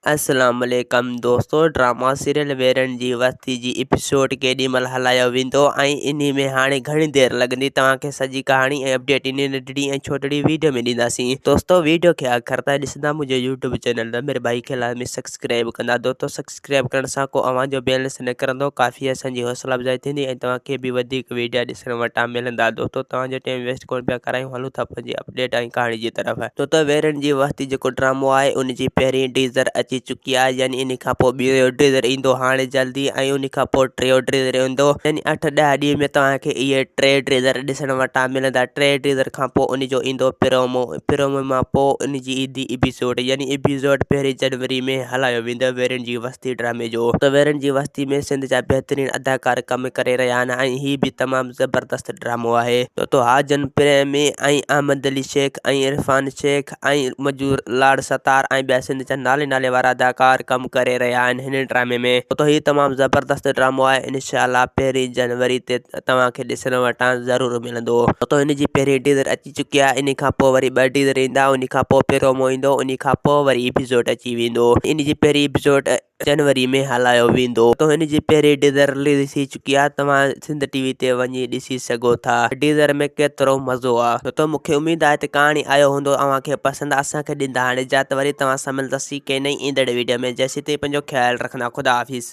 अस्सलाम वालेकुम दोस्तों। ड्रामा सीरियल वेरन जी वस्ती जी एपिसोड केॾी महिल हलायो वेंदो ऐं इन में हाणे घणी देर लॻंदी। तव्हांखे सॼी कहाणी ऐं अपडेट इन नंढड़ी ऐं छोटड़ी वीडियो में ॾींदासीं। दोस्तों वीडियो खे आख़िर ताईं ॾिसंदा मुंहिंजे यूट्यूब चैनल त मेरे भाई खे लाज़मी सब्सक्राइब कंदा। दोस्तों सब्सक्राइब करण सां को आवाज़ जो बैलेंस निकिरंदो, काफ़ी असांजी हौसला अफ़जाई थींदी ऐं तव्हांखे बि वधीक वीडियो ॾिसण वटां मिलंदा। दोस्तों तव्हांजो टाइम वेस्ट कोन पिया करायूं, हलूं था पंहिंजी अपडेट ऐं कहाणी जी तरफ़। दोस्तों वेरन जी वस्ती जेको ड्रामो आहे उन जी पहिरीं टीज़र अची चुकी आहे, यानी इन खां पोइ ॿियो टीज़र ईंदो हाणे जल्दी ऐं उन खां पोइ टियों टीज़र ईंदो। यानी 8-10 ॾींहं में तव्हांखे इहे 3 टीज़र ॾिसण वटां मिलंदा। 3 टीज़र खां पोइ उन जो ईंदो प्रोमो मां पोइ उन जी ईंदी एपिसोड, यानी एपिसोड 1 जनवरी में हलायो वेंदो वेरन जी वस्ती ड्रामे जो। त वेरन जी वस्ती में सिंध जा बहितरीन अदाकार कम करे रहिया आहिनि ऐं हीअ बि तमामु ज़बरदस्त ड्रामो आहे। तो हाजन प्रेमी ऐं अहमद अली शेख ऐं इरफान शेख ऐं मजूर लाड सतार ऐं ॿिया सिंध जा नाले वारा अदाकार कम करे रहिया आहिनि हिन ड्रामे में। तो हीअ तमामु ज़बरदस्त ड्रामो आहे। इंशाअल्लाह 1 जनवरी ते तव्हांखे ॾिसण वटां ज़रूरु मिलंदो। तो इन जी पहिरीं टीज़र अची चुकी आहे, इन खां पोइ वरी 2 टीज़र ईंदा, उन खां पोइ प्रोमो ईंदो, उन खां पोइ वरी एपिसोड अची वेंदो। इन जी पहिरीं एपिसोड जनवरी में हलायो वेंदो। तो हिन जी पहिरीं टीज़र रिलीज़ थी चुकी आहे, तव्हां सिंध टीवी ते वञी ॾिसी सघो था। टीज़र में केतिरो मज़ो आहे। तो मूंखे उमेद आहे त कहाणी आयो हूंदो अव्हांखे पसंदि। असांखे ॾींदा हाणे इजाज़त, वरी तव्हां सां मिलंदासीं कंहिं नई ईंदड़ वीडियो में। जैसे ते पंहिंजो ख्यालु रखना। खुदा हाफ़िज़।